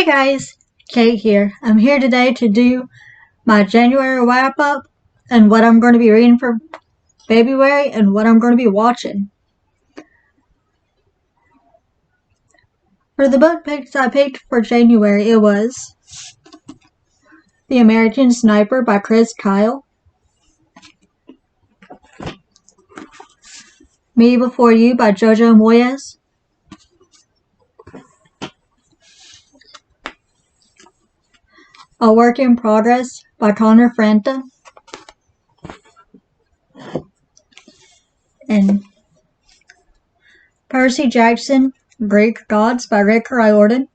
Hey guys, Kate here. I'm here today to do my January wrap up and what I'm going to be reading for February and what I'm going to be watching. For the book picks I picked for January, it was The American Sniper by Chris Kyle, Me Before You by Jojo Moyes, A Work in Progress by Connor Franta, and Percy Jackson, Greek Gods by Rick Riordan.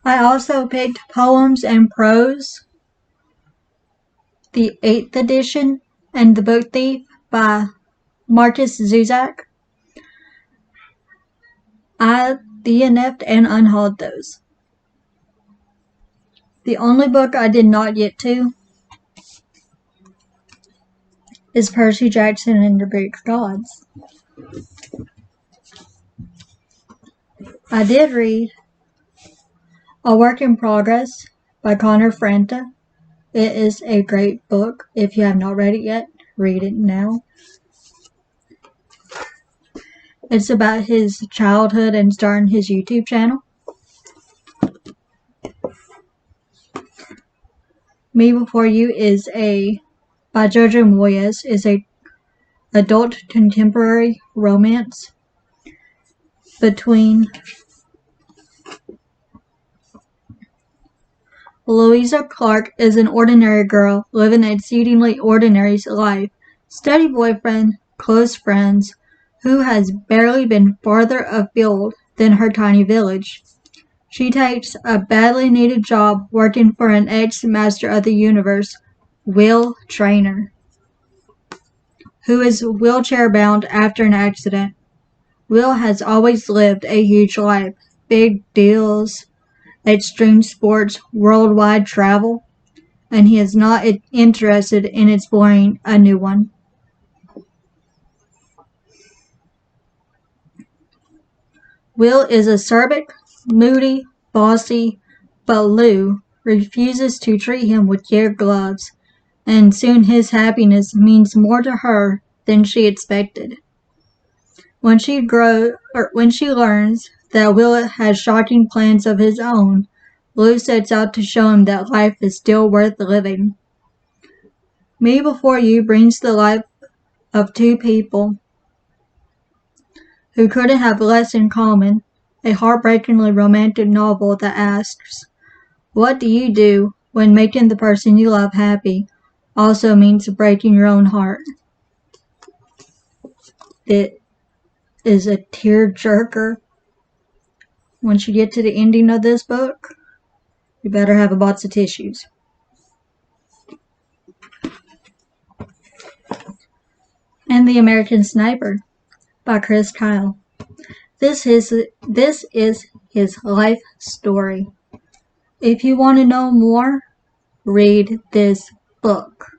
I also picked Poems and Prose, the 8th edition, and The Book Thief by Marcus Zuzak. I DNF'd and unhauled those. The only book I did not get to is Percy Jackson and the Greek Gods. I did read A Work in Progress by Connor Franta. It is a great book. If you have not read it yet, read it now. It's about his childhood and starting his YouTube channel. Me Before You by Jojo Moyes is a adult contemporary romance between Louisa Clark is an ordinary girl living an exceedingly ordinary life, steady boyfriend, close friends, who has barely been farther afield than her tiny village. She takes a badly needed job working for an ex-master of the universe, Will Trainer, who is wheelchair-bound after an accident. Will has always lived a huge life, big deals, extreme sports, worldwide travel, and he is not interested in exploring a new one. Will is acerbic, moody, bossy, but Lou refuses to treat him with kid gloves, and soon his happiness means more to her than she expected. When she learns that Will has shocking plans of his own, Lou sets out to show him that life is still worth living. Me Before You brings the life of two people who couldn't have less in common, a heartbreakingly romantic novel that asks, what do you do when making the person you love happy also means breaking your own heart? It is a tearjerker. Once you get to the ending of this book, you better have a box of tissues. And The American Sniper by Chris Kyle. This is his life story. If you want to know more, read this book.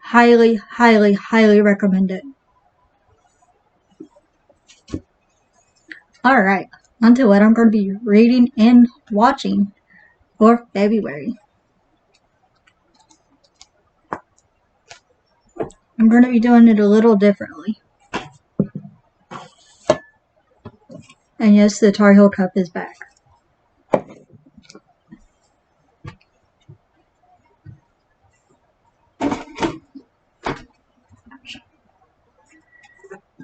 Highly, highly, highly recommend it. Alright, on to what I'm going to be reading and watching for February. I'm going to be doing it a little differently. And yes, the Tar Heel cup is back.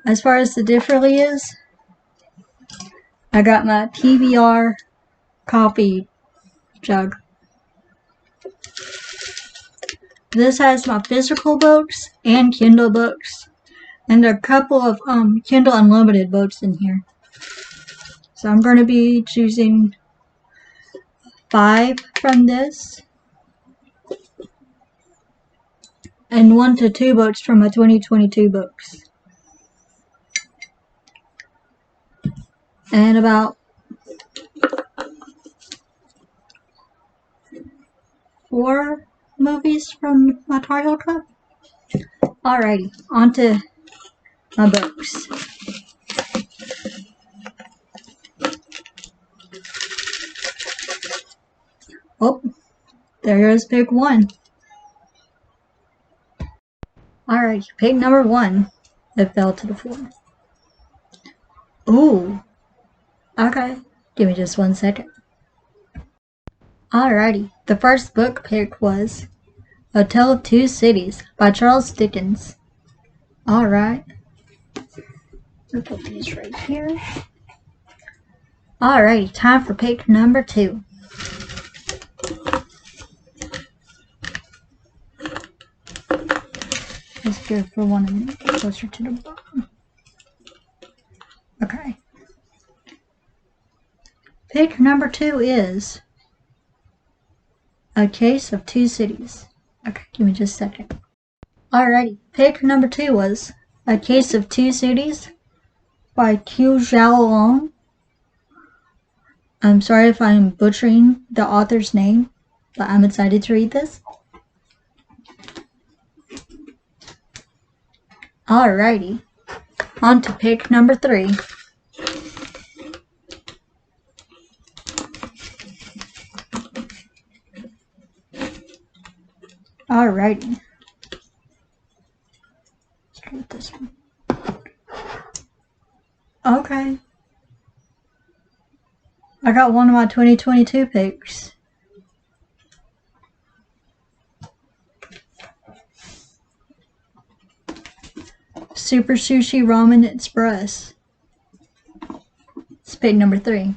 As far as the differently is, I got my PBR coffee jug. This has my physical books and Kindle books, and a couple of Kindle Unlimited books in here. So I'm going to be choosing 5 from this, and 1 to 2 books from my 2022 books. And about 4 movies from my Tar Heel Club. Alrighty, on to my books. Oh, there's pick 1. Alright, pick number 1. It fell to the floor. Ooh. Okay. Give me just 1 second. Alrighty. The first book pick was A Tale of Two Cities by Charles Dickens. Alright. We'll put these right here. Alrighty, time for pick number 2. Let's go for one a minute, closer to the bottom. Okay. Pick number 2 is A Case of Two Cities. Okay, give me just a second. Alrighty, pick number 2 was A Case of Two Cities by Q Xiaolong. I'm sorry if I'm butchering the author's name, but I'm excited to read this. Alrighty, on to pick number 3. Alrighty. Let's go with this one. Okay. I got one of my 2022 picks. Super Sushi Ramen Express. It's pick number 3.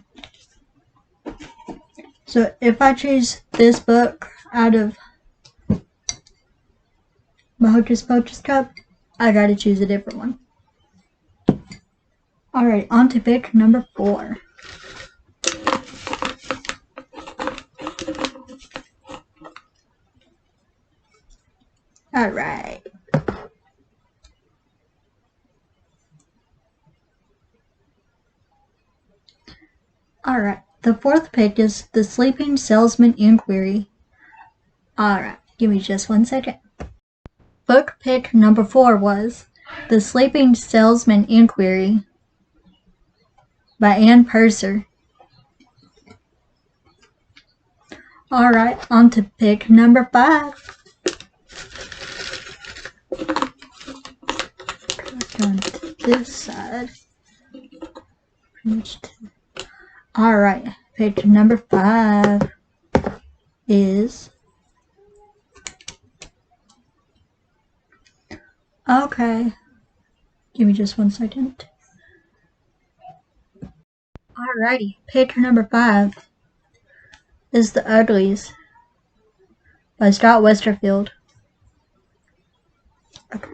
So if I choose this book out of my Hocus Pocus cup, I gotta choose a different one. Alright, on to pick number 4. Alright. Alright, the 4th pick is The Sleeping Salesman Inquiry. Alright, give me just 1 second. Book pick number 4 was The Sleeping Salesman Inquiry by Anne Purser. Alright, on to pick number 5. Going to this side. Alright, pick number 5 is... Okay, give me just 1 second. Alrighty, pick number 5 is The Uglies by Scott Westerfield. Okay.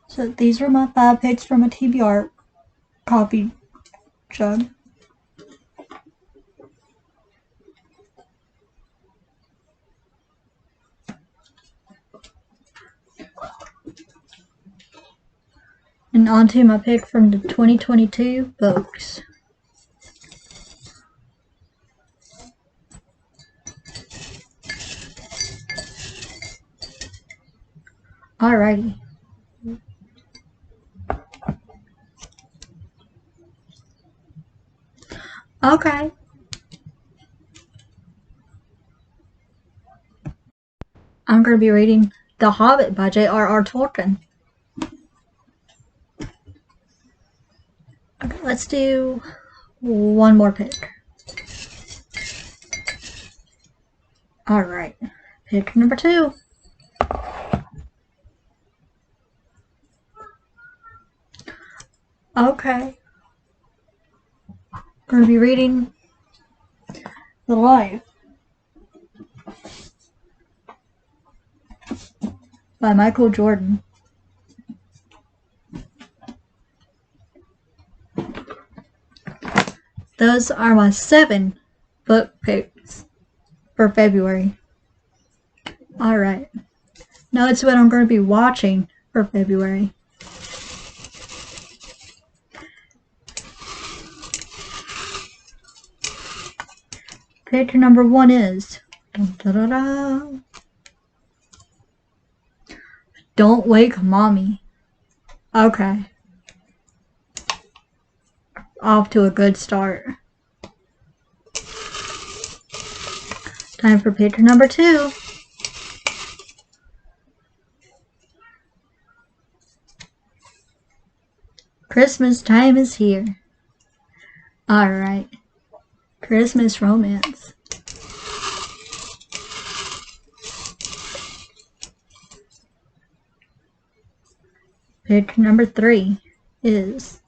So these were my 5 picks from a TBR coffee jug. And on to my pick from the 2022 books. Alrighty. Okay. I'm going to be reading The Hobbit by J.R.R. Tolkien. Okay, let's do one more pick. Alright, pick number 2. Okay. I'm going to be reading The Life by Michael Jordan. Those are my 7 book picks for February. Alright. Now it's what I'm going to be watching for February. Pick number 1 is Don't Wake Mommy. Okay. Off to a good start. Time for picture number 2. Christmas time is here. Alright. Christmas romance. Picture number 3 is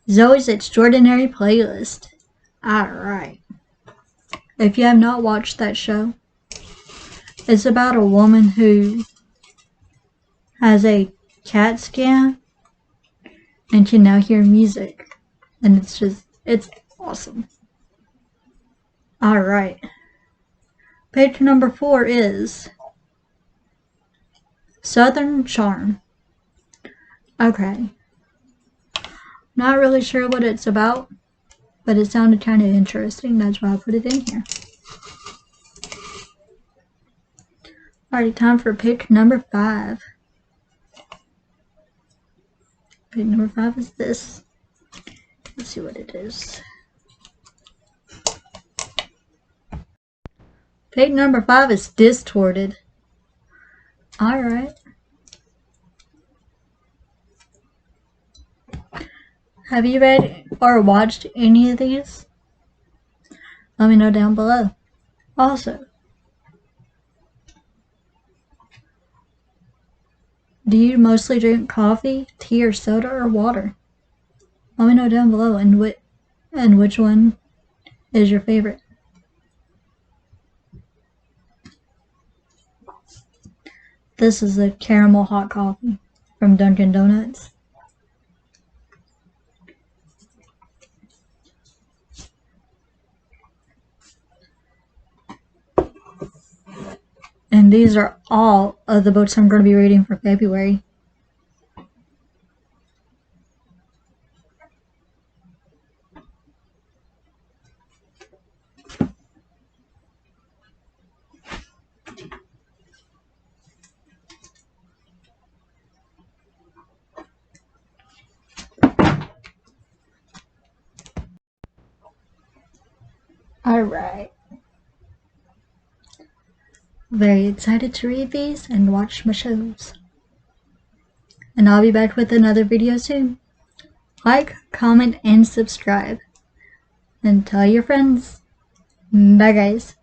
Zoe's Extraordinary Playlist. Alright. If you have not watched that show, it's about a woman who has a CAT scan and can now hear music. And it's awesome. Alright. Picture number 4 is Southern Charm. Okay. Not really sure what it's about, but it sounded kind of interesting. That's why I put it in here. Alright, time for picture number 5. Picture number 5 is this. Let's see what it is. Picture number 5 is Distorted. Alright. Have you read or watched any of these? Let me know down below. Also, do you mostly drink coffee, tea, or soda, or water? Let me know down below and which one is your favorite. This is a caramel hot coffee from Dunkin' Donuts. And these are all of the books I'm going to be reading for February. Alright. Very excited to read these and watch my shows. And I'll be back with another video soon. Like, comment, and subscribe. And tell your friends. Bye guys.